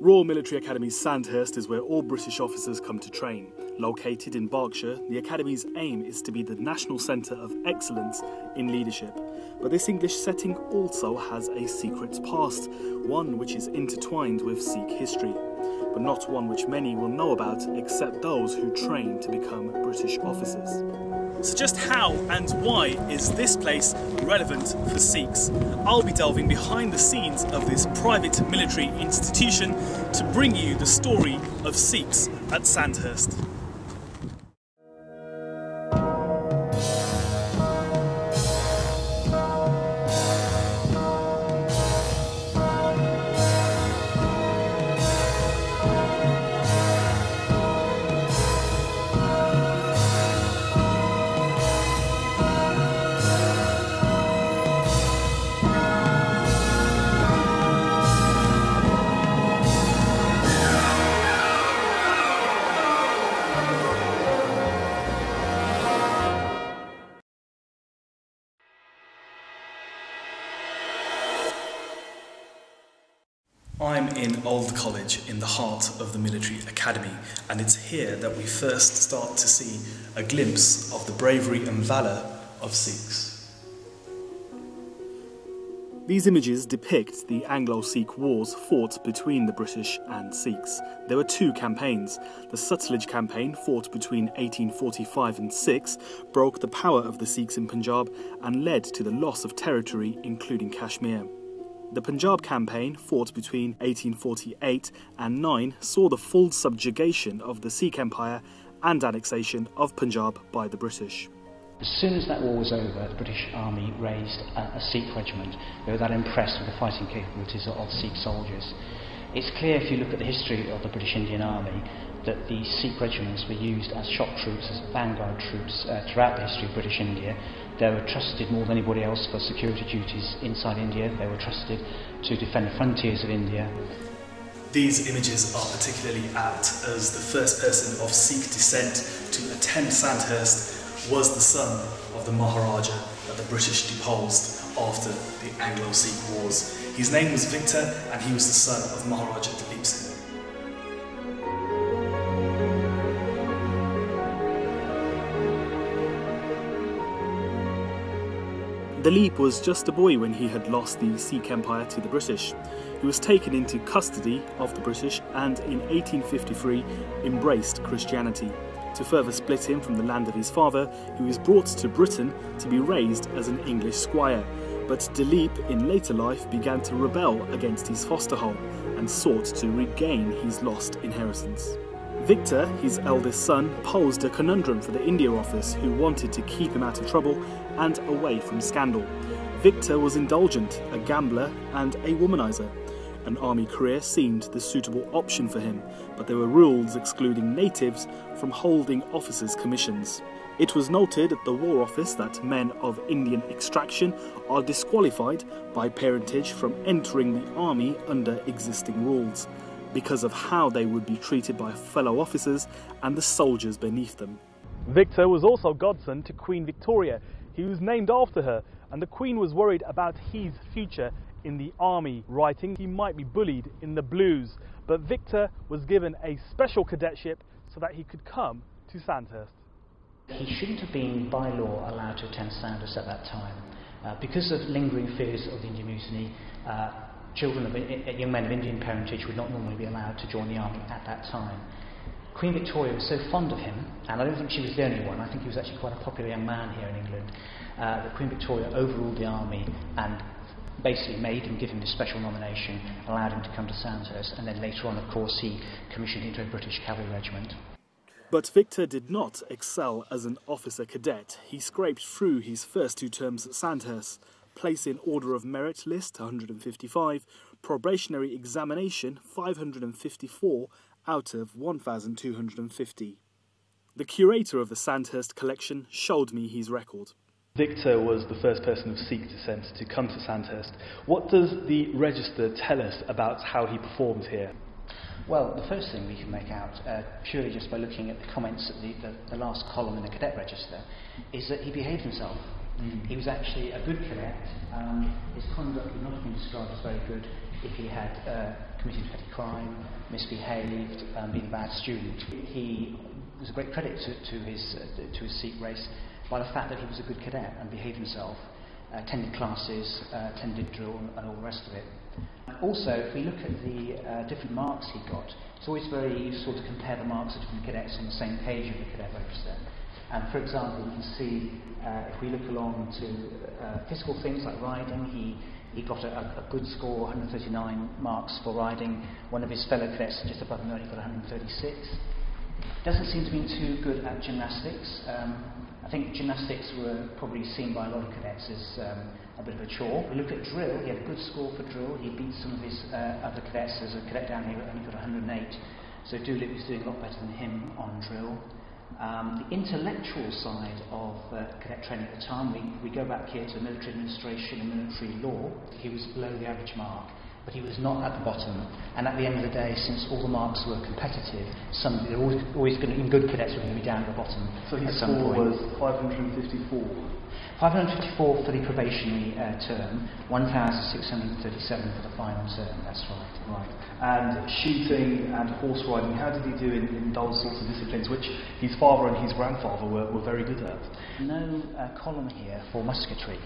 Royal Military Academy Sandhurst is where all British officers come to train. Located in Berkshire, the Academy's aim is to be the national centre of excellence in leadership. But this English setting also has a secret past, one which is intertwined with Sikh history, but not one which many will know about except those who train to become British officers. So just how and why is this place relevant for Sikhs? I'll be delving behind the scenes of this private military institution to bring you the story of Sikhs at Sandhurst. I'm in Old College in the heart of the Military Academy, and it's here that we first start to see a glimpse of the bravery and valour of Sikhs. These images depict the Anglo-Sikh wars fought between the British and Sikhs. There were two campaigns. The Sutlej campaign, fought between 1845 and 6, broke the power of the Sikhs in Punjab and led to the loss of territory, including Kashmir. The Punjab campaign, fought between 1848 and 9, saw the full subjugation of the Sikh Empire and annexation of Punjab by the British. As soon as that war was over, the British Army raised a Sikh regiment. They were that impressed with the fighting capabilities of Sikh soldiers. It's clear, if you look at the history of the British Indian Army, that the Sikh regiments were used as shock troops, as vanguard troops throughout the history of British India. They were trusted more than anybody else for security duties inside India. They were trusted to defend the frontiers of India. These images are particularly apt, as the first person of Sikh descent to attend Sandhurst was the son of the Maharaja that the British deposed after the Anglo-Sikh Wars. His name was Victor, and he was the son of Maharaja Dalip Singh. Dalip was just a boy when he had lost the Sikh Empire to the British. He was taken into custody of the British and in 1853 embraced Christianity. To further split him from the land of his father, he was brought to Britain to be raised as an English squire. But Dalip in later life began to rebel against his foster home and sought to regain his lost inheritance. Victor, his eldest son, posed a conundrum for the India Office, who wanted to keep him out of trouble and away from scandal. Victor was indulgent, a gambler and a womanizer. An army career seemed the suitable option for him, but there were rules excluding natives from holding officers' commissions. It was noted at the War Office that men of Indian extraction are disqualified by parentage from entering the army under existing rules, because of how they would be treated by fellow officers and the soldiers beneath them. Victor was also godson to Queen Victoria. He was named after her, and the Queen was worried about his future in the army, writing he might be bullied in the blues. But Victor was given a special cadetship so that he could come to Sandhurst. He shouldn't have been by law allowed to attend Sandhurst at that time. Because of lingering fears of the Indian Mutiny, young men of Indian parentage would not normally be allowed to join the army at that time. Queen Victoria was so fond of him, and I don't think she was the only one, I think he was actually quite a popular young man here in England, that Queen Victoria overruled the army and basically made him, give him this special nomination, allowed him to come to Sandhurst, and then later on, of course, he commissioned into a British cavalry regiment. But Victor did not excel as an officer cadet. He scraped through his first two terms at Sandhurst, place in Order of Merit list 155, probationary examination 554 out of 1,250. The curator of the Sandhurst collection showed me his record. Victor was the first person of Sikh descent to come to Sandhurst. What does the register tell us about how he performed here? Well, the first thing we can make out, purely just by looking at the comments at the last column in the cadet register, is that he behaved himself. He was actually a good cadet. His conduct would not have been described as very good. if he had committed petty crime, misbehaved, been a bad student. He was a great credit to his Sikh race by the fact that he was a good cadet and behaved himself, attended classes, attended drill and all the rest of it. Also, if we look at the different marks he got, it's always very useful to compare the marks of different cadets on the same page of the cadet register. And for example, you can see, if we look along to physical things like riding, he got a good score, 139 marks for riding. One of his fellow cadets just above him only got 136. Doesn't seem to be too good at gymnastics. I think gymnastics were probably seen by a lot of cadets as a bit of a chore. We look at drill, he had a good score for drill. He beat some of his other cadets. There's a cadet down here who only got 108. So Doolittle was doing a lot better than him on drill. The intellectual side of cadet training at the time, we go back here to military administration and military law. He was below the average mark, but he was not at the bottom. And at the end of the day, since all the marks were competitive, they're always going to, in good cadets, were going to be down at the bottom. So his score was 554. 554 for the probationary term, 1,637 for the final term, that's right. Right. And shooting and horse riding, how did he do in those sorts of disciplines, which his father and his grandfather were very good at? No column here for musketry.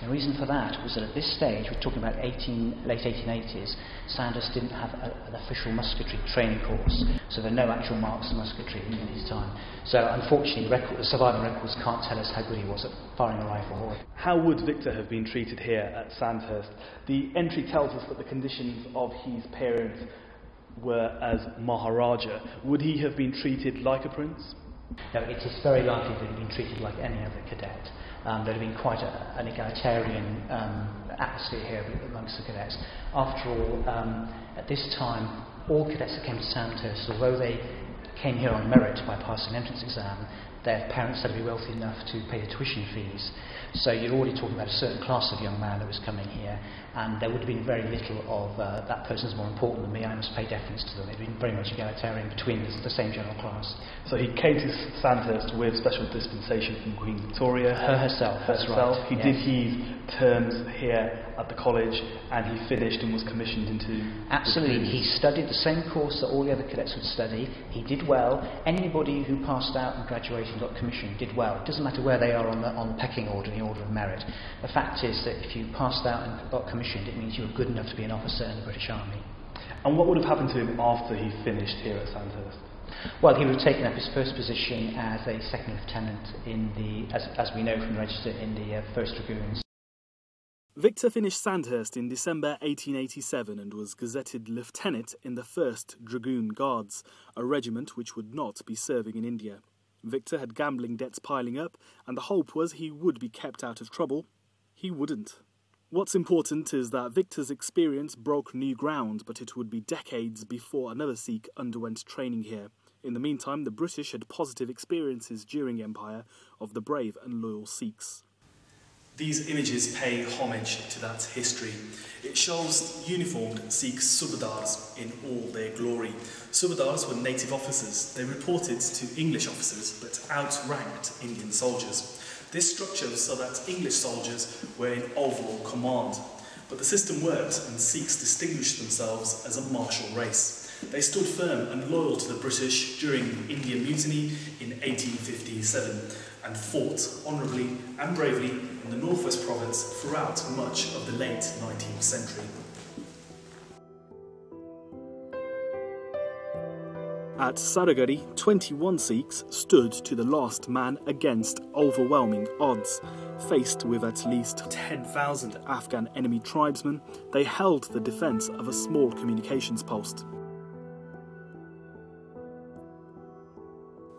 The reason for that was that at this stage, we're talking about late 1880s, Sandhurst didn't have an official musketry training course, so there are no actual marks of musketry in his time. So unfortunately, the surviving records can't tell us how good he was at firing a rifle. How would Victor have been treated here at Sandhurst? The entry tells us that the conditions of his parents were as Maharaja. Would he have been treated like a prince? No, it is very likely that he'd been treated like any other cadet. There'd have been quite an egalitarian atmosphere here amongst the cadets. After all, at this time, all cadets that came to Sandhurst, although they came here on merit by passing an entrance exam, their parents had to be wealthy enough to pay the tuition fees. So you're already talking about a certain class of young man that was coming here, and there would have been very little of that person's more important than me, I must pay deference to them. It had been very much egalitarian between the same general class. So he came to Sandhurst with special dispensation from Queen Victoria. Herself, that's right. He did his terms here at the college, and he finished and was commissioned into... Absolutely. He studied the same course that all the other cadets would study. He did well. Anybody who passed out and graduated and got commissioned did well. It doesn't matter where they are on the pecking order, the order of merit. The fact is that if you passed out and got commissioned, it means you were good enough to be an officer in the British Army. And what would have happened to him after he finished here at Sandhurst? Well, he would have taken up his first position as a second lieutenant in the, as we know from the register, in the 1st Dragoons. Victor finished Sandhurst in December 1887 and was gazetted lieutenant in the 1st Dragoon Guards, a regiment which would not be serving in India. Victor had gambling debts piling up, and the hope was he would be kept out of trouble. He wouldn't. What's important is that Victor's experience broke new ground, but it would be decades before another Sikh underwent training here. In the meantime, the British had positive experiences during Empire of the brave and loyal Sikhs. These images pay homage to that history. It shows uniformed Sikh subadars in all their glory. Subadars were native officers. They reported to English officers but outranked Indian soldiers. This structure was so that English soldiers were in overall command. But the system worked, and Sikhs distinguished themselves as a martial race. They stood firm and loyal to the British during the Indian Mutiny in 1857 and fought honourably and bravely in the Northwest Province throughout much of the late 19th century. At Saragari, 21 Sikhs stood to the last man against overwhelming odds. Faced with at least 10,000 Afghan enemy tribesmen, they held the defence of a small communications post.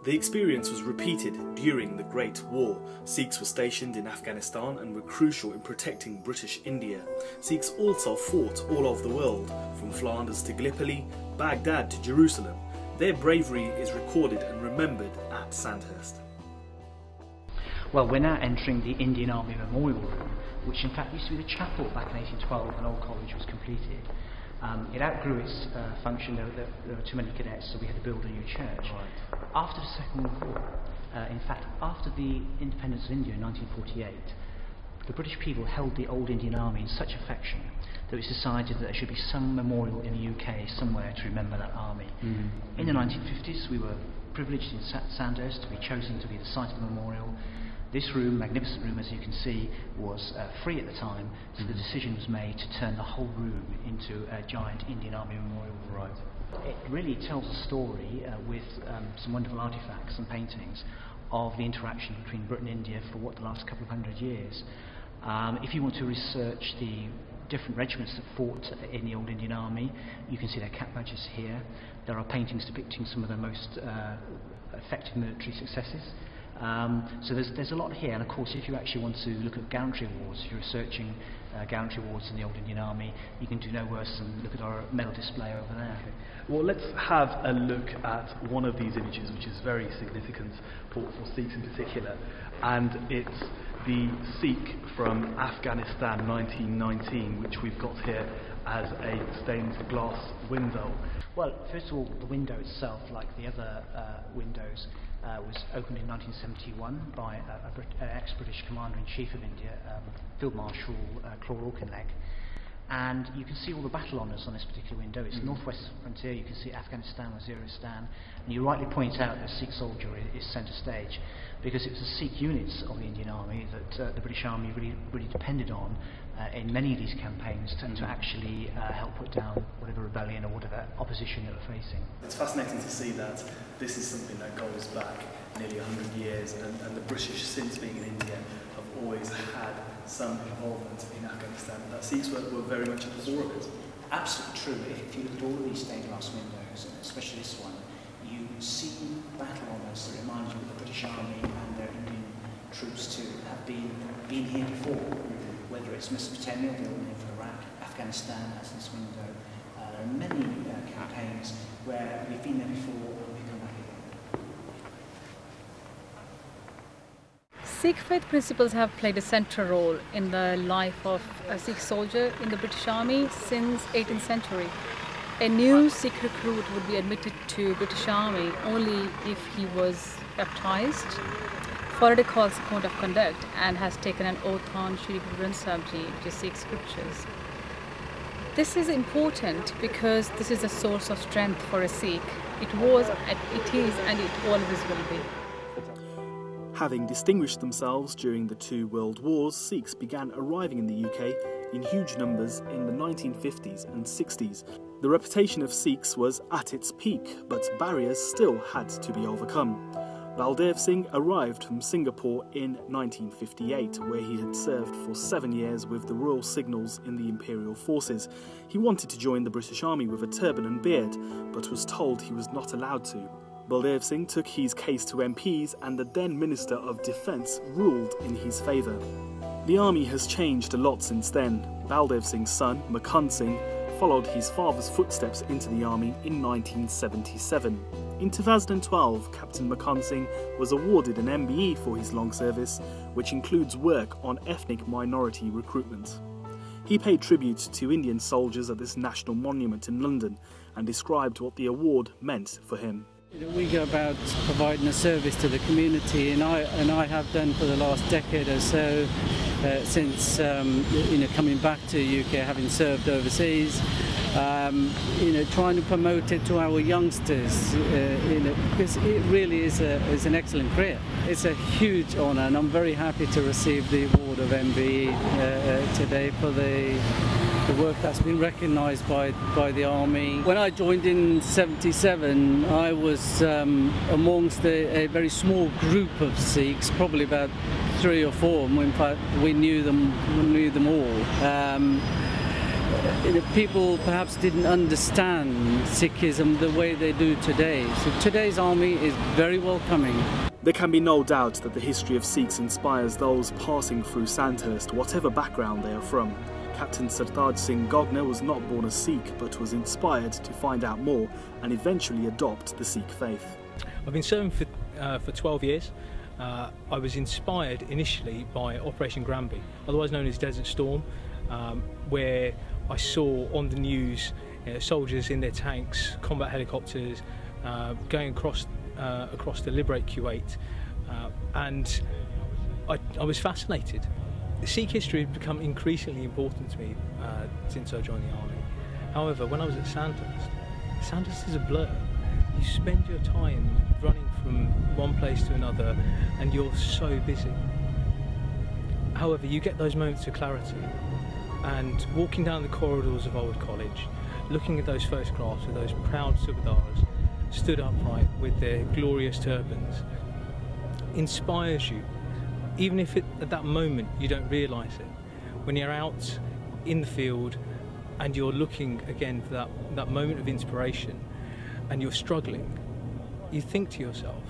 The experience was repeated during the Great War. Sikhs were stationed in Afghanistan and were crucial in protecting British India. Sikhs also fought all over the world, from Flanders to Gallipoli, Baghdad to Jerusalem. Their bravery is recorded and remembered at Sandhurst. Well, we're now entering the Indian Army Memorial Room, which in fact used to be the chapel back in 1812 when Old College was completed. It outgrew its function. There were too many cadets, so we had to build a new church. Right. After the Second World War, in fact, after the independence of India in 1948, the British people held the old Indian Army in such affection that it was decided that there should be some memorial in the UK somewhere to remember that army. In the 1950s, we were privileged in Sandhurst to be chosen to be the site of the memorial. This room, magnificent room as you can see, was free at the time, so the decision was made to turn the whole room into a giant Indian Army memorial. Right. It really tells a story with some wonderful artefacts and paintings of the interaction between Britain and India for the last couple of hundred years. If you want to research the different regiments that fought in the old Indian Army, you can see their cap badges here. There are paintings depicting some of the most effective military successes. So there's a lot here, and of course if you actually want to look at gallantry awards, if you're researching gallantry awards in the old Indian Army, you can do no worse than look at our medal display over there. Okay. Well, let's have a look at one of these images, which is very significant for Sikhs in particular, and it's the Sikh from Afghanistan 1919, which we've got here as a stained glass window. Well, first of all, the window itself, like the other windows, was opened in 1971 by an ex-British Commander-in-Chief of India, Field Marshal Claude Auchinleck. And you can see all the battle honours on this particular window. It's the northwest frontier. You can see Afghanistan, Waziristan, and you rightly point out that a Sikh soldier is centre stage, because it was the Sikh units of the Indian Army that the British Army really depended on in many of these campaigns to actually help put down whatever rebellion or whatever opposition they were facing. It's fascinating to see that this is something that goes back nearly 100 years, and the British, since being in India, have always had some involvement in Afghanistan. That Sikhs were very much at the fore of it. Absolutely true. If you look at all of these stained glass windows, especially this one, you see battle honours that remind you of the British Army and their Indian troops to have been here before, whether it's Mesopotamia, the old name for Iraq, Afghanistan, as this window. There are many campaigns where we've been there before and we come back again. Sikh faith principles have played a central role in the life of a Sikh soldier in the British Army since 18th century. A new Sikh recruit would be admitted to British Army only if he was baptized, followed a code of conduct, and has taken an oath on Shri Guru Granth Sahib Ji, which is Sikh scriptures. This is important because this is a source of strength for a Sikh. It was, it is, and it always will be. Having distinguished themselves during the two world wars, Sikhs began arriving in the UK in huge numbers in the 1950s and 60s. The reputation of Sikhs was at its peak, but barriers still had to be overcome. Baldev Singh arrived from Singapore in 1958, where he had served for 7 years with the Royal Signals in the Imperial Forces. He wanted to join the British Army with a turban and beard, but was told he was not allowed to. Baldev Singh took his case to MPs, and the then Minister of Defence ruled in his favour. The army has changed a lot since then. Baldev Singh's son, Makhan Singh, followed his father's footsteps into the army in 1977. In 2012, Captain Makhan Singh was awarded an MBE for his long service, which includes work on ethnic minority recruitment. He paid tribute to Indian soldiers at this national monument in London and described what the award meant for him. We go about providing a service to the community, and I have done for the last decade or so, since coming back to the UK, having served overseas. Trying to promote it to our youngsters, because it really is an excellent career. It's a huge honour, and I'm very happy to receive the award of MBE today for the work that's been recognised by the Army. When I joined in '77, I was amongst a very small group of Sikhs, probably about 3 or 4. In fact, we knew them all. People perhaps didn't understand Sikhism the way they do today. So today's army is very welcoming. There can be no doubt that the history of Sikhs inspires those passing through Sandhurst, whatever background they are from. Captain Sartaj Singh Gogner was not born a Sikh, but was inspired to find out more and eventually adopt the Sikh faith. I've been serving for 12 years. I was inspired initially by Operation Granby, otherwise known as Desert Storm, where I saw on the news soldiers in their tanks, combat helicopters, going across to liberate Kuwait, and I was fascinated. Sikh history has become increasingly important to me since I joined the army. However, when I was at Sandhurst is a blur. You spend your time running from one place to another and you're so busy. However, you get those moments of clarity, and walking down the corridors of Old College, looking at those photographs of those proud Subadars stood upright with their glorious turbans, inspires you, even if at that moment you don't realise it. When you're out in the field and you're looking again for that moment of inspiration and you're struggling, you think to yourself,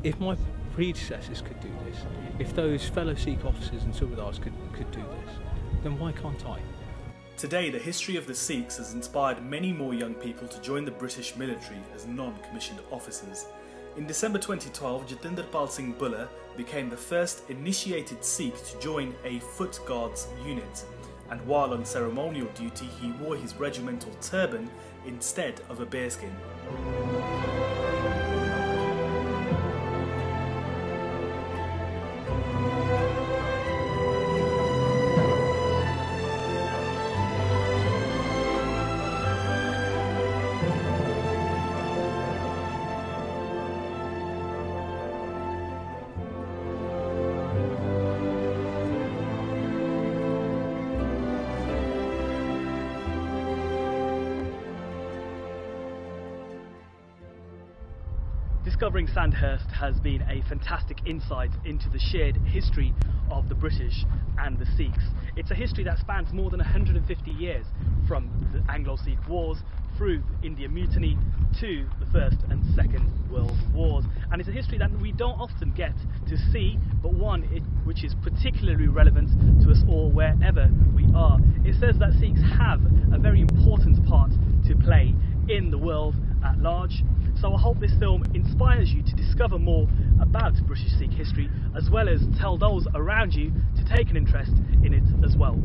if my predecessors could do this, if those fellow Sikh officers and Subadars could do this, then why can't I? Today, the history of the Sikhs has inspired many more young people to join the British military as non-commissioned officers. In December 2012, Jatinder Pal Singh Buller became the first initiated Sikh to join a Foot Guards unit, and while on ceremonial duty he wore his regimental turban instead of a bearskin. Discovering Sandhurst has been a fantastic insight into the shared history of the British and the Sikhs. It's a history that spans more than 150 years, from the Anglo-Sikh Wars through the India Mutiny to the First and Second World Wars. And it's a history that we don't often get to see, but one which is particularly relevant to us all wherever we are. It says that Sikhs have a very important part to play in the world at large. So I hope this film inspires you to discover more about British Sikh history, as well as tell those around you to take an interest in it as well.